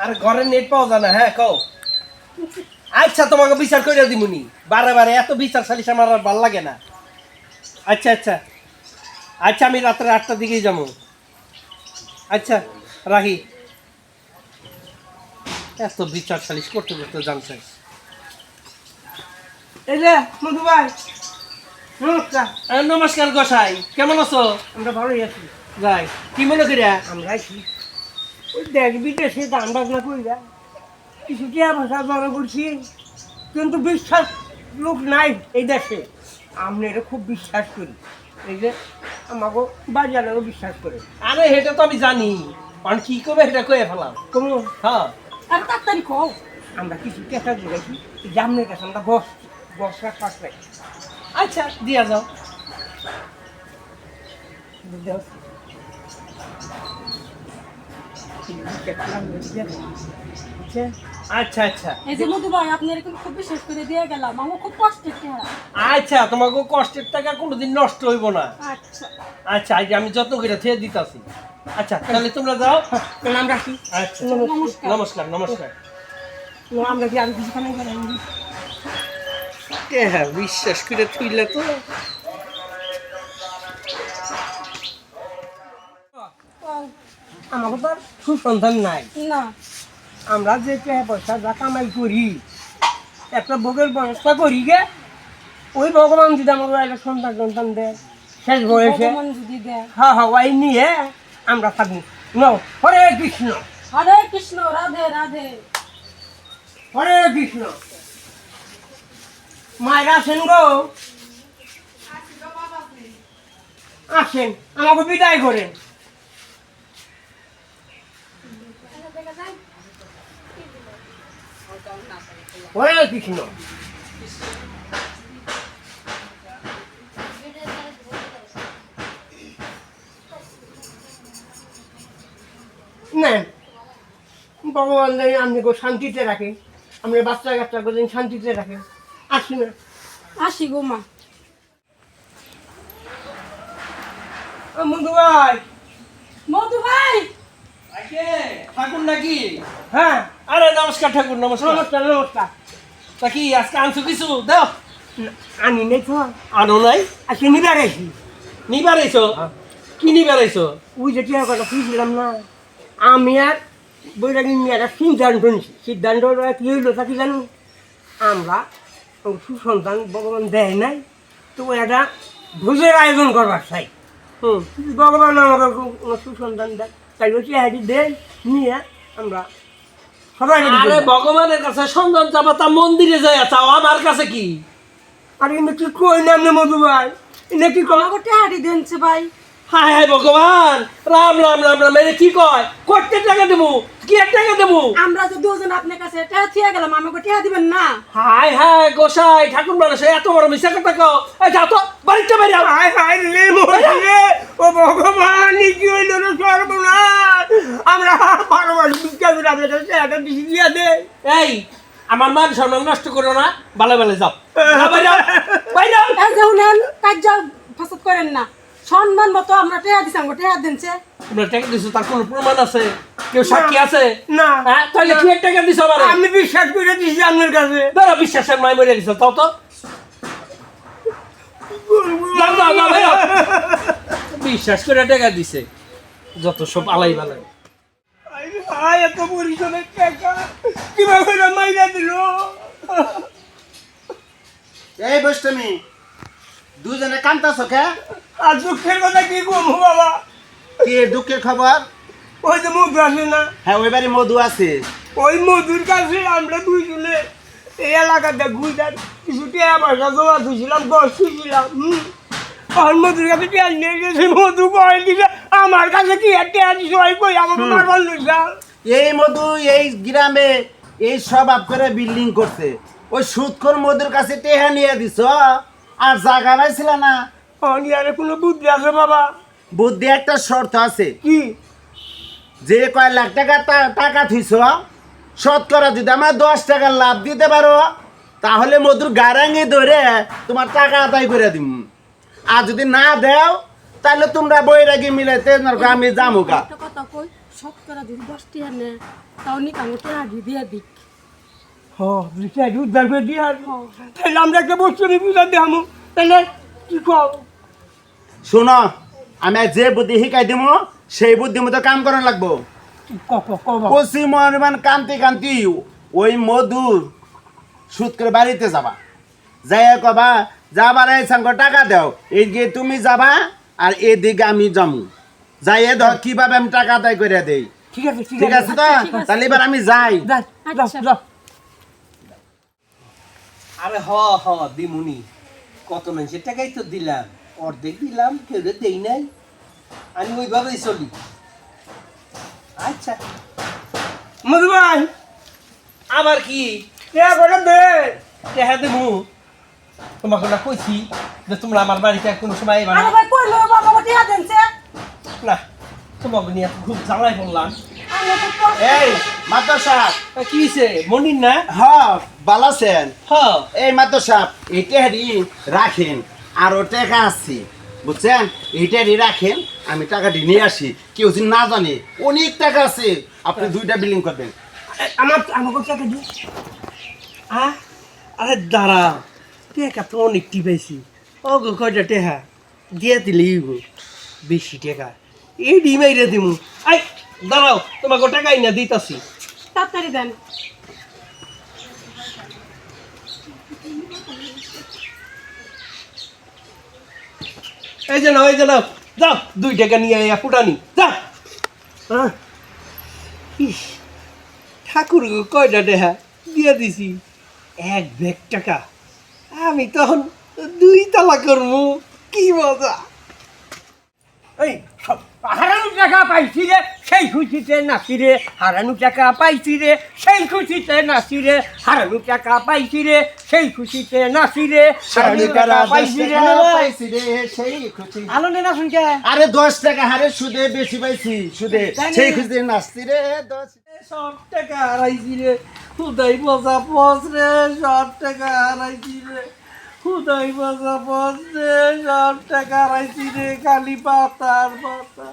আর ঘরে নেট পাওয়া যায় না। হ্যাঁ কও। আচ্ছা তোমাকে বিচার করে দিমুনি। বারে বারে এত বিচার সালিশ আমার আর ভাল লাগে না। আচ্ছা আচ্ছা আচ্ছা, আমি রাত্রে 8টার দিকেই যাবো। আচ্ছা রাখি। এত বিচার সালিশ করতে করতে জানছে। এই যে মধু ভাই, নমস্কার। নমস্কার গোসাই, কেমন আছো? আমরা ভালোই আছি। যাই, কি মনে করিয়া? আমরা আছি ওই দেশ বিদেশে দাম বাজনা কইরা কিছু টিয়া ভাষা জড়ো করছি, কিন্তু বিশ্বাস লোক নাই এই দেশে। আমরা এটা খুব বিশ্বাস করি। এই যে আমাকে বাজারেরও বিশ্বাস করে। আরে এটা তো আমি জানি, কারণ কি করবে এটা কয়ে ফেলাম। কোনো হ্যাঁ আর তাড়াতাড়ি কও। আমরা কিছু টাকা দিয়েছি, জামনের কাছে আমরা বসরা কাজ পাই। আচ্ছা দিয়া যাও। আচ্ছা আচ্ছা এই যে মধু ভাই আপনি এরকম খুব বিশ্বাস করে দিয়ে গেলাম, আমার খুব কষ্টের চেহারা। আচ্ছা, তোমাকে কষ্টের টাকা কোনোদিন নষ্ট হইব না। আচ্ছা আচ্ছা, এই যে আমি যত্ন করে থিয়ে দিতাছি। আচ্ছা তাহলে তোমরা যাও। নাম রাখি। আচ্ছা নমস্কার। নমস্কার নমস্কার। আমরা কি আর কিছু খানাই করাই? হ্যাঁ বিশ্বাস করে তুইলে তো। আমাকে তো আর সুসন্ধান নাই। না আমরা যে টাকা পয়সা যা কামাই করি, একটা ভোগের ব্যবস্থা করি গে, ওই ভগবান যদি আমাকে একটা সন্তান সন্তান দেয় শেষ বয়সে, ভগবান যদি দেয়। হ্যাঁ হ্যাঁ ওই নিয়ে আমরা থাকি। হরে কৃষ্ণ হরে কৃষ্ণ, রাধে রাধে। হরে কৃষ্ণ। মায়েরা আসেন গো, আসেন আমাকে বিদায় করেন। হরে কৃষ্ণ। নেন, ভগবান যেন আপনি শান্তিতে রাখে, আমরা বাচ্চা কাচ্চাকে যেন শান্তিতে রাখে। আসি না আসি গো মা। মধু ভাই। মধু ভাই ঠাকুর নাকি? হ্যাঁ আরে নমস্কার ঠাকুর, নমস্কার। নমস্কার নমস্কার। তা কি আজকে আনছো কিছু দাও? আনি নেই তো, আনো নাই? আজকে নিবার আইছি। নিবার আইছো? কি নিবার আইছো? ওই যে টিয়া কথা শুনছিলাম না, আমি আর বৈরাগী নিয়ে একটা সিদ্ধান্ত নিছি। সিদ্ধান্ত কি হইলো তা কি জানো? আমরা সুসন্তান ভগবান দেয় নাই, তো একটা ভোজের আয়োজন করবার চাই। হুম। ভগবান আমাকে কোনো সুসন্তান দেয়, তাই বলছি হ্যাঁ দেয় নিয়ে আমরা সবাই মিলে আরে করবো। ভগবানের কাছে সন্ধান চাবা, তা মন্দিরে যায় চাও, আমার কাছে কি? আর এনে কি কই না আপনি মধু ভাই, এনে কি কম? আমাকে টেহারি দেনছে ভাই। হায় হায় ভগবান, রাম রাম রাম রাম, এর কি কয়? করতে টাকা দেবো, কি এক টাকা দেবো? আমরা যে দুজন আপনার কাছে টেহা থিয়ে গেলাম, আমাকে টেহা দিবেন না? হায় হায় গোসাই ঠাকুর মানুষ এত বড় মিশা কথা কও। এই যাও তো বাড়িতে বাইরে যাও। হায় হায় রে মধু রে, ও ভগবান কি হইল রে সর্বনাশ। আমরা বারবার ভিক্ষা করে আপনার কাছে একটা দিছি দিয়া দে। এই আমার মান সম্মান নষ্ট করো না, ভালো ভালো যাও। যাও, বাইরে যাও, বাইরে যাও। এই যে শুনেন, কাজ ফাসাদ করেন না। সম্মান মতো আমরা টেহা দিছি, আমাকে টেহা দেনছে। তোমরা টাকা দিছো, তার কোনো প্রমাণ আছে? কেউ সাক্ষী আছে? না হ্যাঁ তাহলে কি এক টাকা দিছো আবার? আমি বিশ্বাস করে দিছি আপনার কাছে। ধরো বিশ্বাসের মায় মরে গেছো, তাও তো যাও, যাও, যাও, বাইরে যাও। বিশ্বাস করে টাকা দিছে, যত সব আলাই বালাই। আয় এত পরিশ্রমের টাকা কিভাবে মাইরা দিল? এই বৈষ্ণবী দুজনে কান্তাছ কে? আর দুঃখের কথা কি কমু বাবা? কি দুঃখের খবর? ওই যে মধু আছে না, হ্যাঁ ওই বাড়ি মধু আছে। ওই মধুর কাছে আমরা দুইজনে এই এলাকাতে ঘুরতাম, কিছু টিয়া পয়সা জমা দিয়েছিলাম, বসছিলাম। আর মধুর কাছে টিয়া নিয়ে গেছে, মধু কয়ে দিছে আমার কাছে কি আর টিয়া দিছে, ওই কই আমাকে মারবার লইছা। এই মধু এই গ্রামে এই সব আপ করে বিল্ডিং করছে, ওই সুদখোর মধুর কাছে টেহা নিয়ে দিছ আর জায়গা পাইছিল না। অনিয়ারে কোনো বুদ্ধি আছে বাবা? বুদ্ধি একটা শর্ত আছে, কি? যে কয় লাখ টাকা টাকা থুইছ শতকরা যদি আমার 10 টাকা লাভ দিতে পারো তাহলে মধুর গারাঙ্গি ধরে তোমার টাকা আদায় করে দিম। আর যদি না দেও তাহলে তোমরা বৈরাগী মিলাইতে আমি জামুকা। একটা কথা কই, শতকরা যদি 10 টাকা নেয় তাও নি কামো টাকা দিয়ে দিক বিচার উদ্ধার করে দিয়ে আসবো তাহলে আমরা একটা বস্তু বুঝা দেখামো তাহলে কি কর শোনো আমি যে বুদ্ধি শিকাই দিব সেই বুদ্ধি মতো কাম করার লাগবো কবা পশ্চিম মহানিমান কান্তি কান্তি ওই মধুর সুদ করে বাড়িতে যাবা যাই কবা যাবার এই সঙ্গ টাকা দাও এই যে তুমি যাবা আর এদিকে আমি যামু যাই ধর কিভাবে আমি টাকা আদায় করে দেই ঠিক আছে ঠিক আছে তো তাহলে এবার আমি যাই যাও আচ্ছা। যাও আরে হ দিমুনি কত মানুষের টাকাই তো দিলাম, অর্ধেক দিলাম, কেউ দেই নাই, আমি ওইভাবেই চলি। আচ্ছা মধু ভাই আবার কি টাকা করে দে দেখা দেবো? তোমাকে না কইছি যে তোমরা আমার বাড়িতে কোনো সময় এবার আরে ভাই কইলো বাবা টাকা দেনছে না, তোমাকে নিয়ে খুব জ্বালাই পড়লাম। আমি তো এই মাত্র সাপ কি হয়েছে মনির না? হ বালাছেন হ এই মাত্র সাপ এইটা হারি রাখেন আরো টাকা আছে বুঝছেন, এইটারই রাখেন, আমি টাকাটি নিয়ে আসি, কেউ যদি না জানে অনেক টাকা আছে, আপনি 2টা বিলিং করবেন। আমাকে টাকা দিও আরে দাঁড়া, টেকা তো অনেক টিপাইছি, ও গো কয়টা টেকা দিয়ে দিলেই গো বেশি টেকা এই ডিমাইরে দিমু। আই দাঁড়াও, তোমাকে টাকাই না দিতাছি। তাড়াতাড়ি দেন এই যে নাও যাও, 2 টাকা নিয়ে আয়া ফুটানি যাও। ইস, ঠাকুর গো কয়টা টেকা দিয়ে দিছি, 1 ব্যাগ টাকা, আমি তখন 2 তালা করবো, কি মজা। এই হারানো টাকা পাইছি রে সেই খুশিতে নাচি রে, হারানো টাকা পাইছি রে সেই খুশিতে নাচি রে, হারানো টাকা পাইছি রে সেই খুশিতে নাচি রে, হারানো টাকা পাইছি রে পাইছি রে সেই খুশি। ভালো নেই না শুনকে আরে 10 টাকা হারে সুদে বেশি পাইছি, সুদে সেই খুশিতে নাচছি রে 10। 100 টাকা হারাইছি রে, খুদাই মজা পচ রে, 100 টাকা হারাইছি রে, খুদাই মজা পচ রে, 100 টাকা হারাইছি রে, খালি পাতার পাতা।